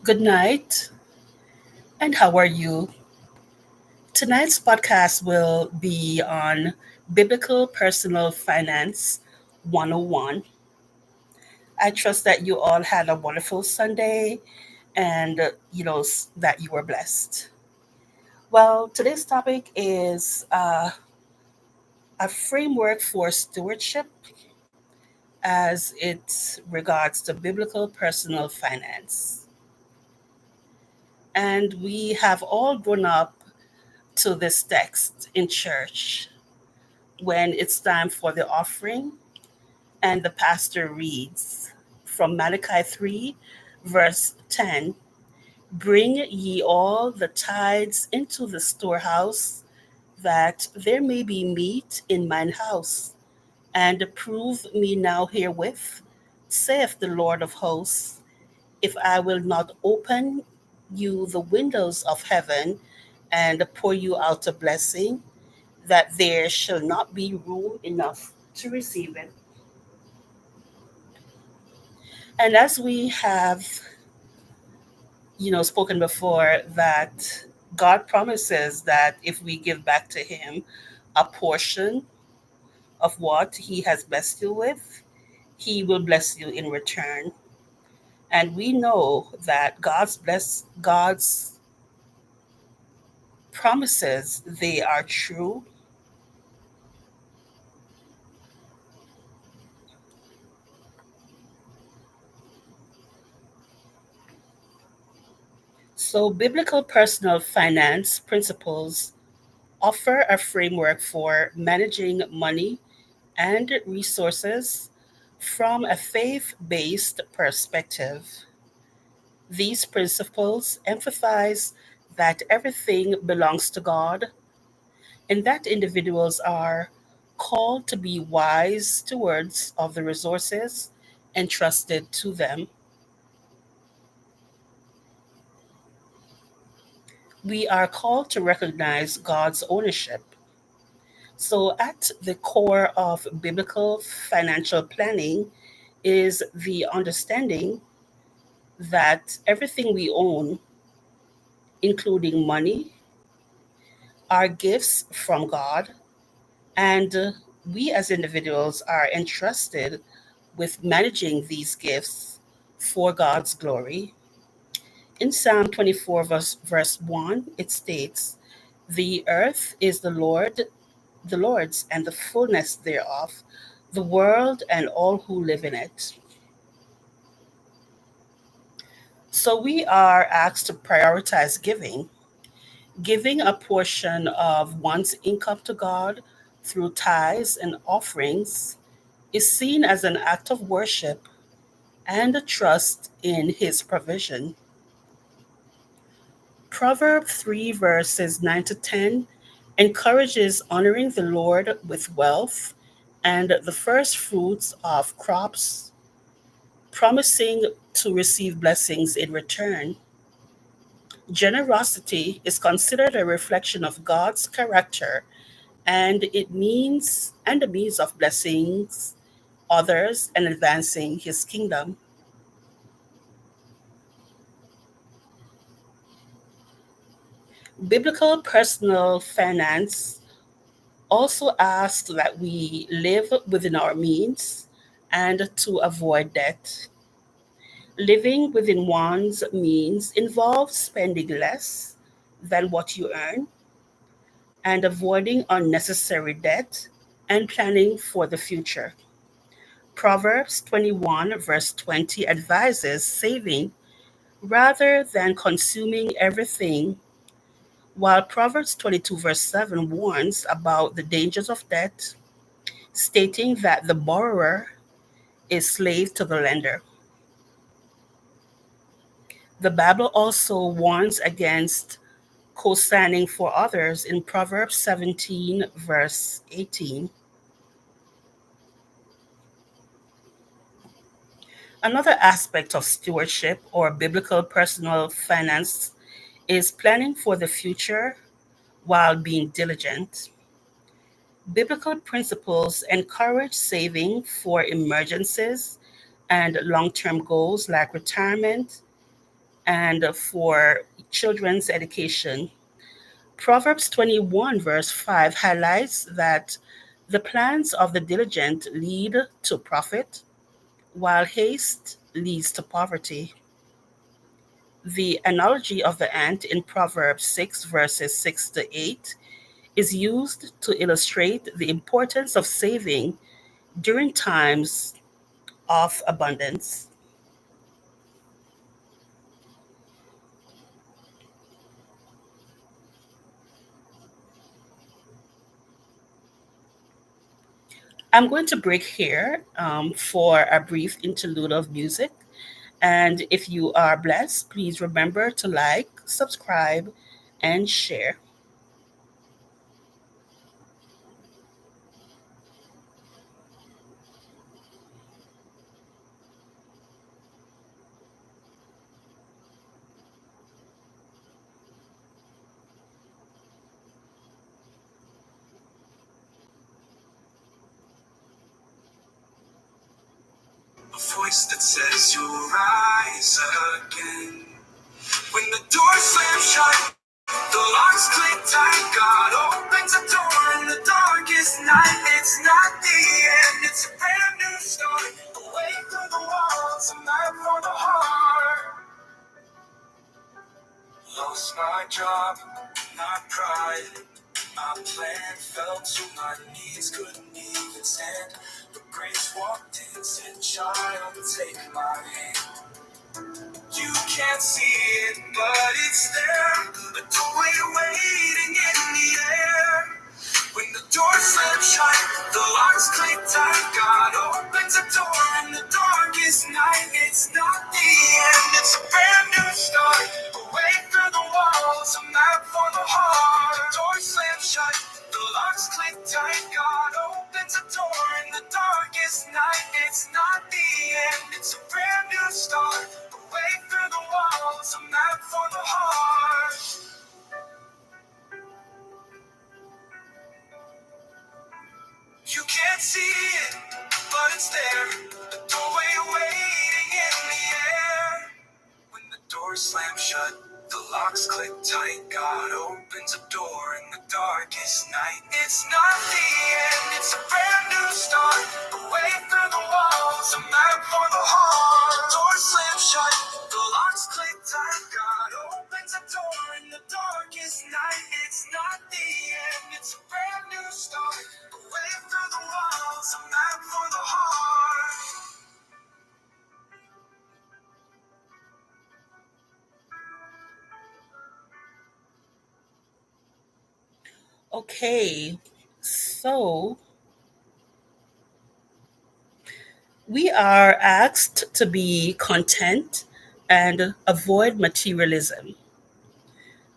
Good night, and how are you? Tonight's podcast will be on Biblical Personal Finance 101. I trust that you all had a wonderful Sunday and that you were blessed. Well, today's topic is a framework for stewardship as it regards to biblical personal finance. And we have all grown up to this text in church when it's time for the offering, and the pastor reads from Malachi 3, verse 10. Bring ye all the tithes into the storehouse, that there may be meat in mine house. And prove me now herewith, saith the Lord of hosts, if I will not open you the windows of heaven and pour you out a blessing, that there shall not be room enough to receive it. And as we have, spoken before, that God promises that if we give back to Him a portion of what He has blessed you with, He will bless you in return. And we know that God's promises, they are true. So biblical personal finance principles offer a framework for managing money and resources from a faith based perspective. These principles emphasize that everything belongs to God and that individuals are called to be wise stewards of the resources entrusted to them. We are called to recognize God's ownership. So, at the core of biblical financial planning is the understanding that everything we own, including money, are gifts from God, and we as individuals are entrusted with managing these gifts for God's glory. In Psalm 24, verse 1, it states, the earth is the Lord's, and the fullness thereof, the world and all who live in it. So we are asked to prioritize giving. Giving a portion of one's income to God through tithes and offerings is seen as an act of worship and a trust in His provision. Proverbs 3, verses 9 to 10 encourages honoring the Lord with wealth and the first fruits of crops, promising to receive blessings in return. Generosity is considered a reflection of God's character, and a means of blessings others and advancing His kingdom. Biblical personal finance also asks that we live within our means and to avoid debt. Living within one's means involves spending less than what you earn and avoiding unnecessary debt and planning for the future. Proverbs 21, verse 20 advises saving rather than consuming everything, while Proverbs 22, verse 7 warns about the dangers of debt, stating that the borrower is slave to the lender. The Bible also warns against co signing for others in Proverbs 17, verse 18. Another aspect of stewardship or biblical personal finance is planning for the future while being diligent. Biblical principles encourage saving for emergencies and long term goals like retirement And for children's education, Proverbs 21, verse 5 highlights that the plans of the diligent lead to profit, while haste leads to poverty. The analogy of the ant in Proverbs 6, verses 6 to 8, is used to illustrate the importance of saving during times of abundance. I'm going to break here for a brief interlude of music. And if you are blessed, please remember to like, subscribe, and share. A voice that says you'll rise again. When the door slams shut, the locks click tight. God opens a door in the darkest night. It's not the end, it's a brand new start. Away through the walls, a map for the heart. Lost my job, not pride. My plan fell to my knees, couldn't even stand. But grace walked in, said, "Child, take my hand." You can't see it, but it's there. A doorway waiting in the air. When the door slams shut, the locks click tight. God opens a door in the darkest night. It's not the end, it's a brand new start. Away through the walls, a map for the heart. The door slams shut, the locks click tight. God opens a door in the darkest night. It's not the end, it's a brand new start. Away through the walls, a map for the heart. You can't see it, but it's there. The doorway waiting in the air. When the door slams shut, the locks click tight. God opens a door in the darkest night. It's not the end, it's a brand new start. Away through the walls, a map for the heart. The door slams shut, the locks click tight. God opens a door in the darkest night. It's not the end, it's a brand new start. Away through the walls, a map for the heart. Okay, so we are asked to be content and avoid materialism.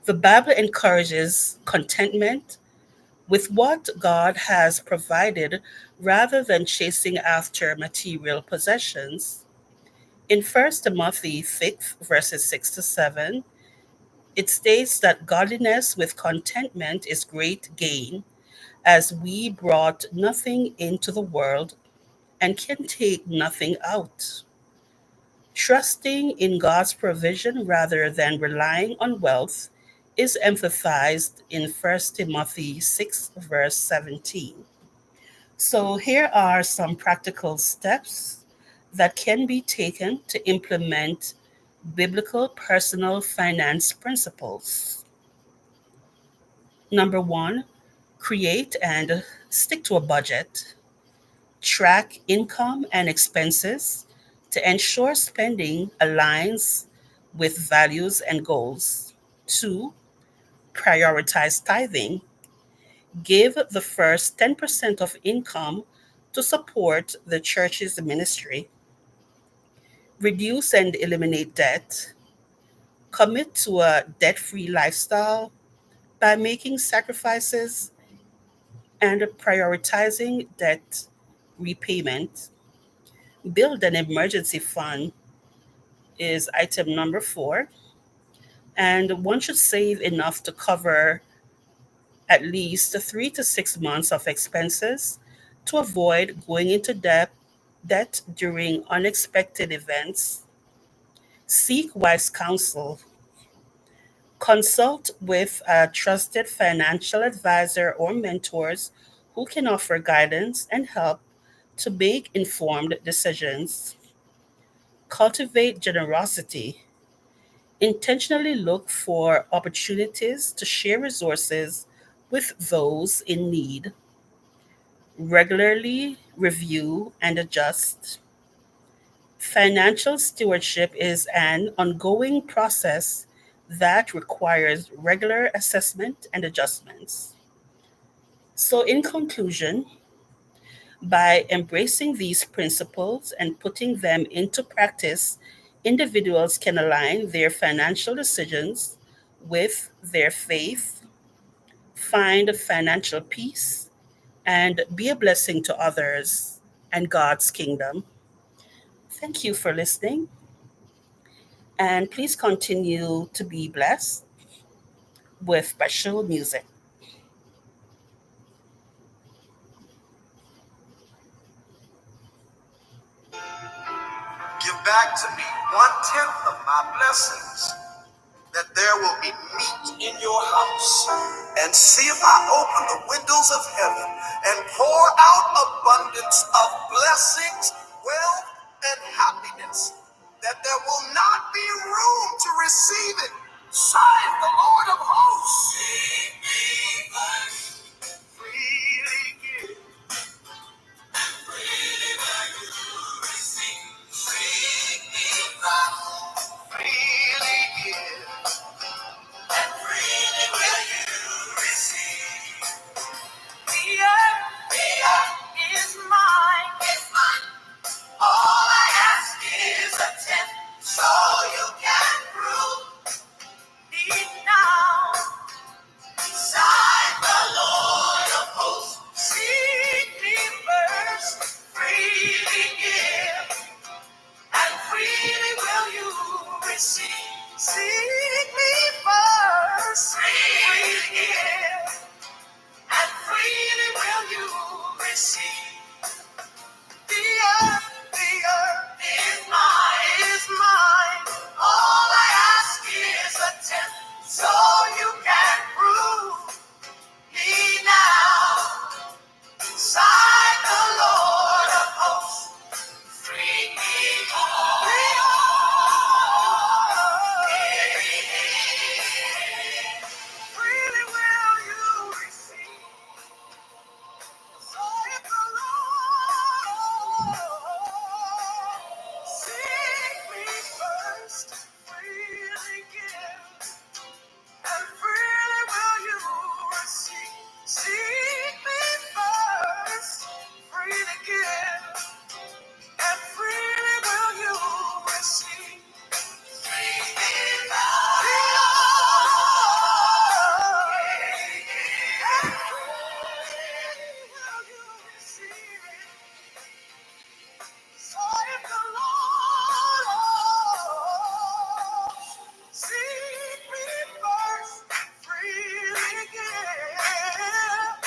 The Bible encourages contentment with what God has provided rather than chasing after material possessions. In First Timothy 6, verses 6 to 7, it states that godliness with contentment is great gain, as we brought nothing into the world and can take nothing out. Trusting in God's provision rather than relying on wealth is emphasized in First Timothy 6, verse 17. So, here are some practical steps that can be taken to implement biblical personal finance principles. Number one, create and stick to a budget. Track income and expenses to ensure spending aligns with values and goals. Two, prioritize tithing. Give the first 10% of income to support the church's ministry. Reduce and eliminate debt. Commit to a debt free lifestyle by making sacrifices and prioritizing debt repayment. Build an emergency fund is item number four. And one should save enough to cover at least 3 to 6 months of expenses to avoid going into debt during unexpected events. Seek wise counsel. Consult with a trusted financial advisor or mentors who can offer guidance and help to make informed decisions. Cultivate generosity. Intentionally look for opportunities to share resources with those in need. Regularly review and adjust. Financial stewardship is an ongoing process that requires regular assessment and adjustments. So, in conclusion, by embracing these principles and putting them into practice, individuals can align their financial decisions with their faith, find financial peace, and be a blessing to others and God's kingdom. Thank you for listening, and please continue to be blessed with special music. Give back to me 1/10 of my blessings, that there will be meat in your house. And see if I open the windows of heaven and pour out abundance of blessings, wealth, and happiness, that there will not be room to receive it. Saith the Lord of hosts. Freely give, freely give, freely will you receive. The earth is mine. It's mine. All I ask is a tenth, so you can prove me now. Beside the Lord of hosts, seek me first, freely give, and freely will you receive. Seek me first, freely give, and freely will you receive. The earth is mine. All I ask is a tenth, so you can prove me now. Beside the Lord of hosts, free me freely will you receive. So if the Lord seek me first, freely give, and freely will you receive. Seek me first, freely give, and freely will you receive. Freely give, and freely will you receive. So if the Lord seek me first, freely give,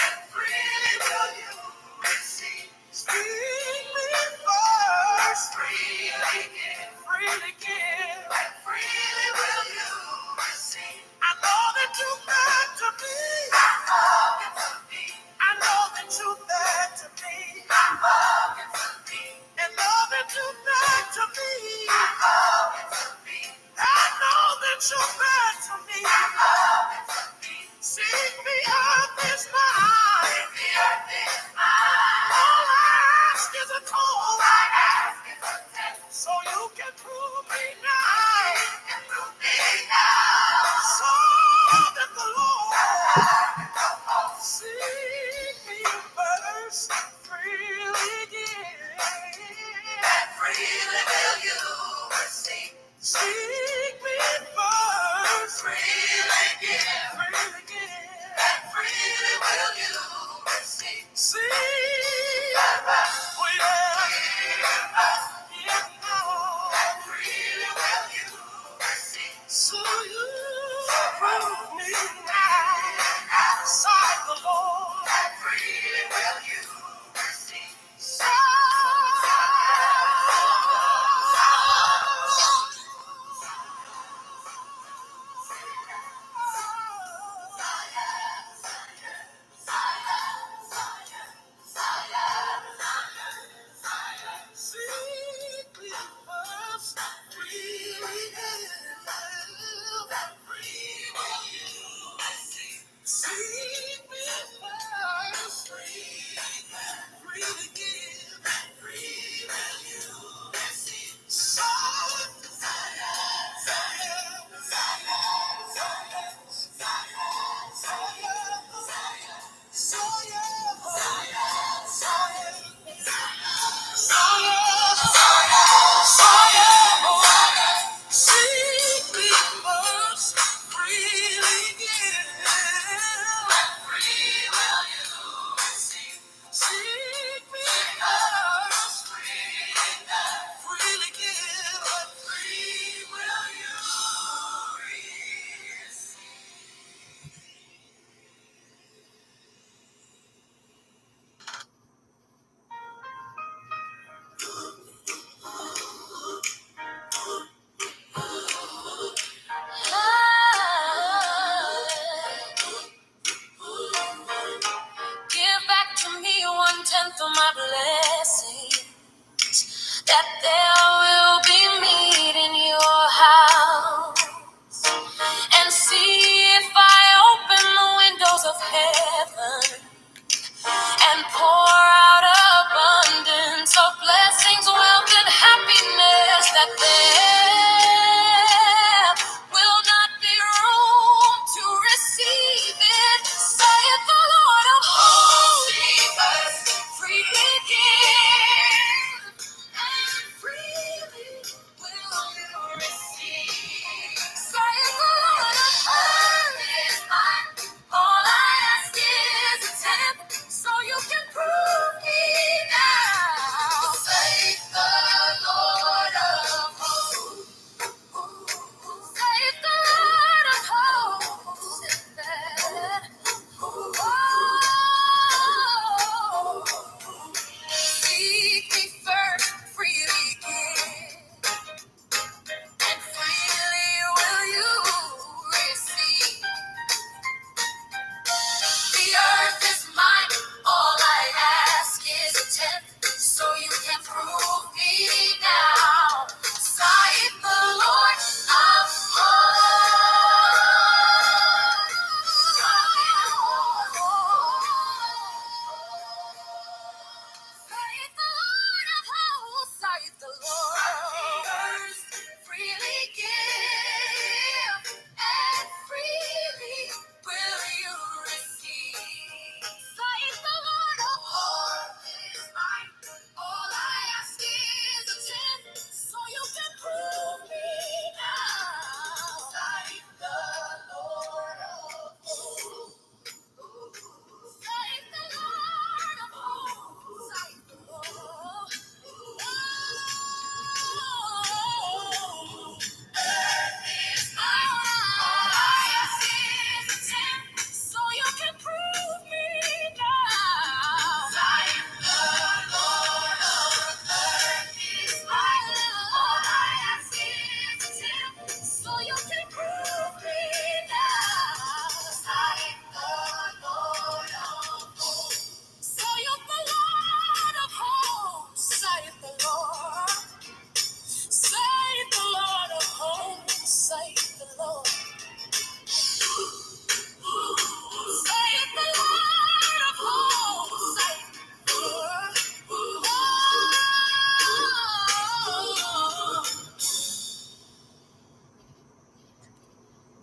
and freely will you receive. Seek me first, freely give, and freely will you receive. I know that you've been to me. I know that you've been to me. And love that you've been to me. I know that you've been to me. Seek me up this night. All I ask is a toll. So you can prove me now. So that the Lord seek me first. Freely give. And freely will you receive. Seek me first. Freely give. Freely give. And freely will you receive. See. Oh yeah. Yeah, no. And freely will you receive. So you prove me now. Outside the Lord. And freely will you receive. So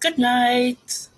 Good night.